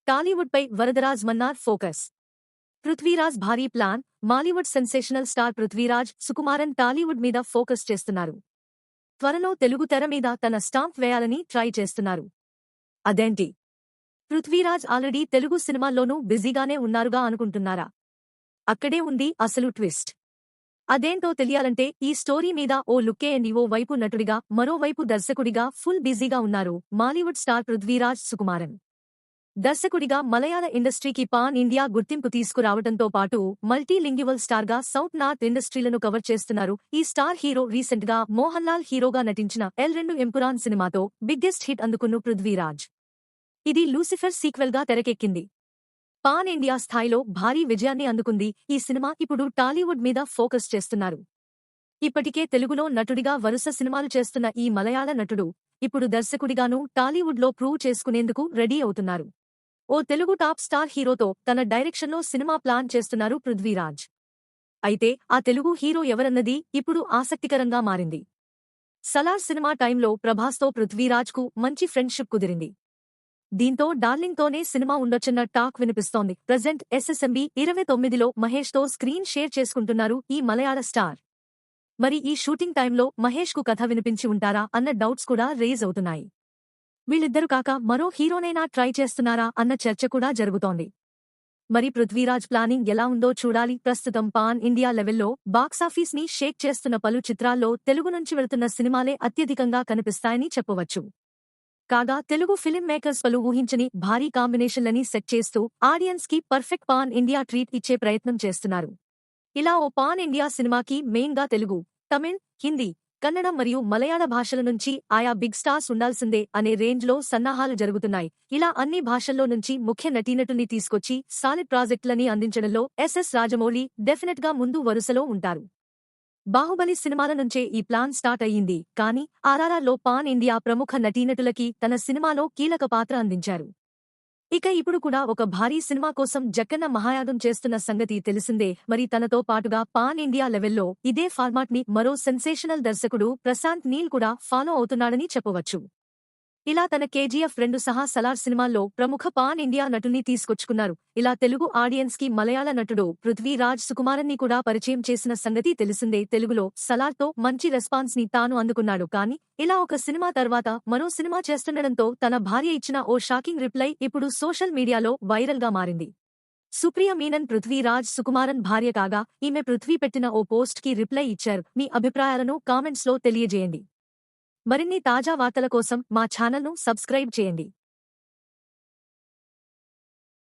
టాలీవుడ్ పై Varadaraj Mannar focus. Prithviraj భారీ plan. Mollywood sensational star Prithviraj Sukumaran Tollywood మీద focus చేస్తున్నారు. త్వరలో తెలుగు తెర మీద తన స్టాంప్ వేయాలని ట్రై చేస్తున్నారు. అదేంటి? పృథ్వీరాజ్ ఆల్రెడీ తెలుగు సినిమాల్లోనూ బిజీగానే ఉన్నారుగా అనుకుంటున్నారా? అక్కడే ఉంది అసలు ట్విస్ట్. అదేంటో తెలియాలంటే ఈ స్టోరీ మీద ఓ లుక్కేయండి. ఓ వైపు నటుడిగా, మరోవైపు దర్శకుడిగా ఫుల్ బిజీగా ఉన్నారు మాలీవుడ్ స్టార్ పృథ్వీరాజ్ సుకుమారన్. దర్శకుడిగా మలయాళ ఇండస్ట్రీకి పాన్ ఇండియా గుర్తింపు తీసుకురావడంతో పాటు మల్టీ లింగ్యువల్ స్టార్గా సౌత్ నార్త్ ఇండస్ట్రీలను కవర్ చేస్తున్నారు ఈ స్టార్ హీరో. రీసెంట్ గా మోహన్ లాల్ హీరోగా నటించిన ఎల్2 ఎంపురాన్ సినిమాతో బిగ్గెస్ట్ హిట్ అందుకున్న పృథ్వీరాజ్. ఇది లూసిఫర్ సీక్వెల్ గా తెరకెక్కింది. పాన్ ఇండియా స్థాయిలో భారీ విజయాన్ని అందుకుంది ఈ సినిమా. ఇప్పుడు టాలీవుడ్ మీద ఫోకస్ చేస్తున్నారు. ఇప్పటికే తెలుగులో నటుడిగా వరుస సినిమాలు చేస్తున్న ఈ మలయాళ నటుడు ఇప్పుడు దర్శకుడిగానూ టాలీవుడ్లో ప్రూవ్ చేసుకునేందుకు రెడీ అవుతున్నారు. ఓ తెలుగు టాప్ స్టార్ హీరోతో తన డైరెక్షన్లో సినిమా ప్లాన్ చేస్తున్నారు పృథ్వీరాజ్. అయితే ఆ తెలుగు హీరో ఎవరన్నది ఇప్పుడు ఆసక్తికరంగా మారింది. సలార్ సినిమా టైంలో ప్రభాస్తో పృథ్వీరాజ్కు మంచి ఫ్రెండ్షిప్ కుదిరింది. దీంతో డార్లింగ్తోనే సినిమా ఉండొచ్చన్న టాక్ వినిపిస్తోంది. ప్రెజెంట్ SSMB 29లో మహేష్తో స్క్రీన్ షేర్ చేసుకుంటున్నారు ఈ మలయాళ స్టార్. మరి ఈ షూటింగ్ టైంలో మహేష్కు కథ వినిపించి ఉంటారా అన్న డౌట్స్ కూడా రేజ్ అవుతున్నాయి. వీళ్ళిద్దరు కాక మరో హీరోనైనా ట్రై చేస్తున్నారా అన్న చర్చ కూడా జరుగుతోంది. మరి పృథ్వీరాజ్ ప్లానింగ్ ఎలా ఉందో చూడాలి. ప్రస్తుతం పాన్ ఇండియా లెవెల్లో బాక్సాఫీస్ ని షేక్ చేస్తున్న పలు చిత్రాల్లో తెలుగు నుంచి వెళుతున్న సినిమాలే అత్యధికంగా కనిపిస్తాయని చెప్పవచ్చు. కాగా తెలుగు ఫిలిం మేకర్స్ పలు ఊహించని భారీ కాంబినేషన్లని సెట్ చేస్తూ ఆడియన్స్ కి పర్ఫెక్ట్ పాన్ ఇండియా ట్రీట్ ఇచ్చే ప్రయత్నం చేస్తున్నారు. ఇలా ఓ పాన్ ఇండియా సినిమాకి మెయిన్ గా తెలుగు, తమిళ్, హిందీ, కన్నడ మరియు మలయాళ భాషల నుంచి ఆయా బిగ్ స్టార్స్ ఉండాల్సిందే అనే రేంజ్ లో సన్నాహాలు జరుగుతున్నాయి. ఇలా అన్ని భాషల్లో నుంచి ముఖ్య నటీనటుల్ని తీసుకొచ్చి సాలిడ్ ప్రాజెక్టులని అందించడంలో SS రాజమౌళి డెఫినెట్ గా ముందు వరుసలో ఉంటారు. బాహుబలి సినిమాల నుంచే ఈ ప్లాన్ స్టార్ట్ అయ్యింది. కానీ RRRలో పాన్ ఇండియా ప్రముఖ నటీనటులకి తన సినిమాలో కీలక పాత్ర అందించారు. ఇక ఇప్పుడు కూడా ఒక భారీ సినిమా కోసం జక్కన్న మహాయాగం చేస్తున్న సంగతి తెలిసిందే. మరి తనతో పాటుగా పాన్ ఇండియా లెవెల్లో ఇదే ఫార్మాట్ ని మరో సెన్సేషనల్ దర్శకుడు ప్రశాంత్ నీల్ కూడా ఫాలో అవుతున్నాడని చెప్పవచ్చు. ఇలా తన KGF2 సహా సలార్ సినిమాల్లో ప్రముఖ పాన్ ఇండియా నటుల్ని తీసుకొచ్చుకున్నారు. ఇలా తెలుగు ఆడియన్స్ కి మలయాళ నటుడు పృథ్వీరాజ్ సుకుమారన్ని కూడా పరిచయం చేసిన సంగతి తెలిసిందే. తెలుగులో సలార్తో మంచి రెస్పాన్స్ ని తాను అందుకున్నాడు. కానీ ఇలా ఒక సినిమా తర్వాత మరో సినిమా చేస్తుండడంతో తన భార్య ఇచ్చిన ఓ షాకింగ్ రిప్లై ఇప్పుడు సోషల్ మీడియాలో వైరల్ గా మారింది. సుప్రియ మీనన్ పృథ్వీరాజ్ సుకుమారన్ భార్య కాగా ఈమె పృథ్వీ పెట్టిన ఓ పోస్ట్ కి రిప్లై ఇచ్చారు. మీ అభిప్రాయాలను కామెంట్స్ లో తెలియజేయండి. మరిన్ని తాజా వార్తల కోసం మా ఛానల్ను సబ్స్క్రైబ్ చేయండి.